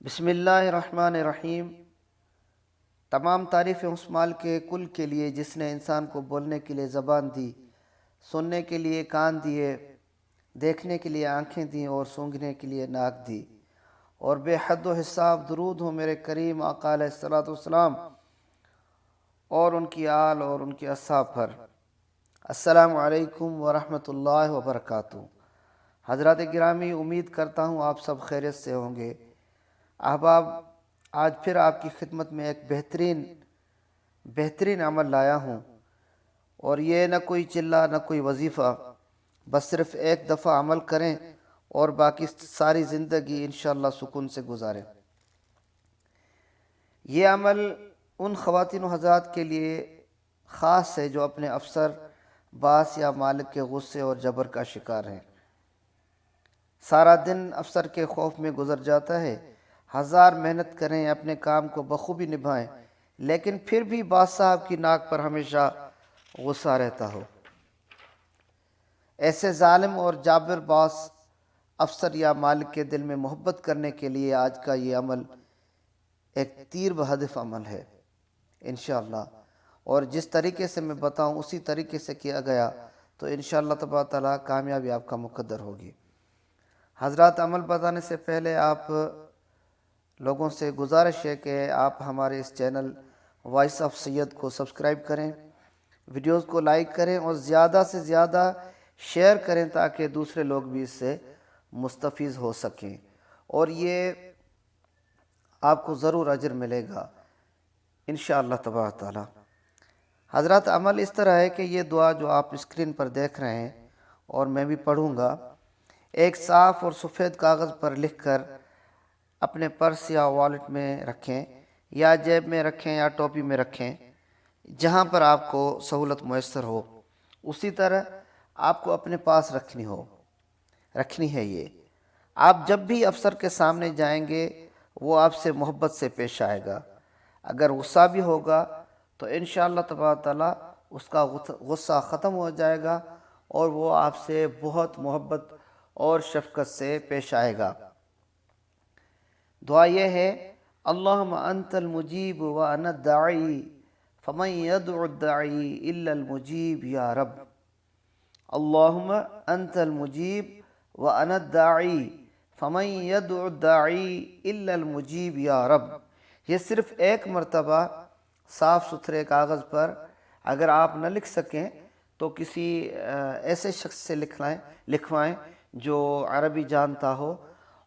بسم اللہ الرحمن الرحیم۔ تمام تعریفیں اس مالک کے کل کے لیے جس نے انسان کو بولنے کے لیے زبان دی، سننے کے لیے کان دیے، دیکھنے کے لیے آنکھیں دیں اور سونگھنے کے لیے ناک دی۔ اور بے حد و حساب درود ہو میرے کریم آقا علیہ الصلوۃ والسلام اور ان کی آل اور ان کے اصحاب پر۔ السلام علیکم ورحمۃ اللہ وبرکاتہ۔ حضرات گرامی، امید کرتا ہوں آپ سب خیریت سے ہوں گے۔ احباب، آج پھر آپ کی خدمت میں ایک بہترین عمل لایا ہوں، اور یہ نہ کوئی چلہ نہ کوئی وظیفہ، بس صرف ایک دفعہ عمل کریں اور باقی ساری زندگی انشاءاللہ سکون سے گزاریں۔ یہ عمل ان خواتین و حضرات کے لیے خاص ہے جو اپنے افسر، باس یا مالک کے غصے اور جبر کا شکار ہیں۔ سارا دن افسر کے خوف میں گزر جاتا ہے، ہزار محنت کریں، اپنے کام کو بخوبی نبھائیں، لیکن پھر بھی باس صاحب کی ناک پر ہمیشہ غصہ رہتا ہو۔ ایسے ظالم اور جابر باس افسر یا مالک کے دل میں محبت کرنے کے لیے آج کا یہ عمل ایک تیر بہدف عمل ہے انشاءاللہ، اور جس طریقے سے میں بتاؤں اسی طریقے سے کیا گیا تو انشاءاللہ تبارک تعالیٰ کامیابی آپ کا مقدر ہوگی۔ حضرات، عمل بتانے سے پہلے آپ لوگوں سے گزارش ہے کہ آپ ہمارے اس چینل وائس آف سید کو سبسکرائب کریں، ویڈیوز کو لائک کریں اور زیادہ سے زیادہ شیئر کریں تاکہ دوسرے لوگ بھی اس سے مستفیض ہو سکیں، اور یہ آپ کو ضرور اجر ملے گا انشاءاللہ تبارک تعالی۔ حضرات، عمل اس طرح ہے کہ یہ دعا جو آپ اسکرین پر دیکھ رہے ہیں اور میں بھی پڑھوں گا، ایک صاف اور سفید کاغذ پر لکھ کر اپنے پرس یا والیٹ میں رکھیں، یا جیب میں رکھیں یا ٹوپی میں رکھیں، جہاں پر آپ کو سہولت میسر ہو اسی طرح آپ کو اپنے پاس رکھنی ہے۔ یہ آپ جب بھی افسر کے سامنے جائیں گے وہ آپ سے محبت سے پیش آئے گا، اگر غصہ بھی ہوگا تو انشاءاللہ تبارک تعالیٰ اس کا غصہ ختم ہو جائے گا اور وہ آپ سے بہت محبت اور شفقت سے پیش آئے گا۔ دعا یہ ہے: اللہم انت المجیب وانا الداعی فمن يدعو الداعی الا المجیب یا رب۔ اللہم انت المجیب وانا الداعی فمن يدعو الداعی الا المجیب یا رب۔ یہ صرف ایک مرتبہ صاف ستھرے کاغذ پر اگر آپ نہ لکھ سکیں تو کسی ایسے شخص سے لکھوائیں جو عربی جانتا ہو،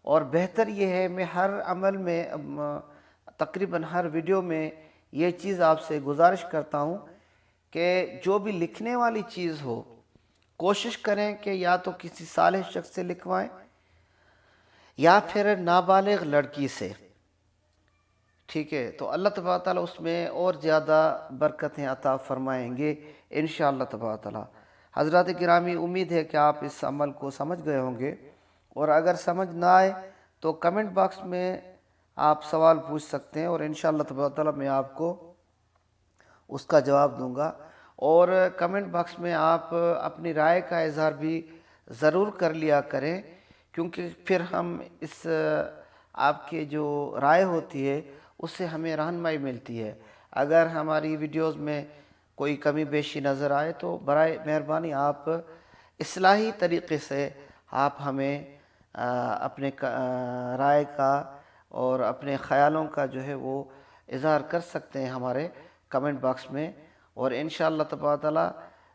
اور بہتر یہ ہے، میں ہر عمل میں تقریباً ہر ویڈیو میں یہ چیز آپ سے گزارش کرتا ہوں کہ جو بھی لکھنے والی چیز ہو کوشش کریں کہ یا تو کسی صالح شخص سے لکھوائیں یا پھر نابالغ لڑکی سے، ٹھیک ہے؟ تو اللہ تبارک تعالیٰ اس میں اور زیادہ برکتیں عطا فرمائیں گے انشاءاللہ تبارک تعالیٰ۔ حضرات گرامی، امید ہے کہ آپ اس عمل کو سمجھ گئے ہوں گے، اور اگر سمجھ نہ آئے تو کمنٹ باکس میں آپ سوال پوچھ سکتے ہیں اور انشاءاللہ تبارک تعالیٰ میں آپ کو اس کا جواب دوں گا۔ اور کمنٹ باکس میں آپ اپنی رائے کا اظہار بھی ضرور کر لیا کریں، کیونکہ پھر ہم اس آپ کے جو رائے ہوتی ہے اس سے ہمیں رہنمائی ملتی ہے۔ اگر ہماری ویڈیوز میں کوئی کمی بیشی نظر آئے تو برائے مہربانی آپ اصلاحی طریقے سے آپ ہمیں اپنے رائے کا اور اپنے خیالوں کا جو ہے وہ اظہار کر سکتے ہیں ہمارے کمنٹ باکس میں، اور انشاءاللہ تبارک تعالیٰ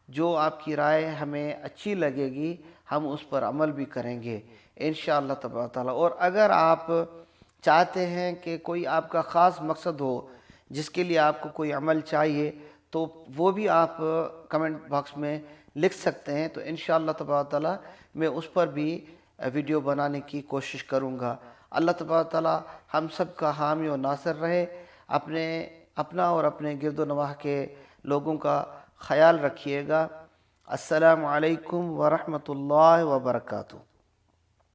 جو آپ کی رائے ہمیں اچھی لگے گی ہم اس پر عمل بھی کریں گے انشاءاللہ تبارک تعالیٰ۔ اور اگر آپ چاہتے ہیں کہ کوئی آپ کا خاص مقصد ہو جس کے لیے آپ کو کوئی عمل چاہیے تو وہ بھی آپ کمنٹ باکس میں لکھ سکتے ہیں، تو انشاءاللہ تبارک تعالیٰ میں اس پر بھی ویڈیو بنانے کی کوشش کروں گا۔ اللہ تبارک تعالیٰ ہم سب کا حامی و ناصر رہے۔ اپنا اور اپنے گرد و نواح کے لوگوں کا خیال رکھیے گا۔ السلام علیکم ورحمۃ اللہ وبرکاتہ۔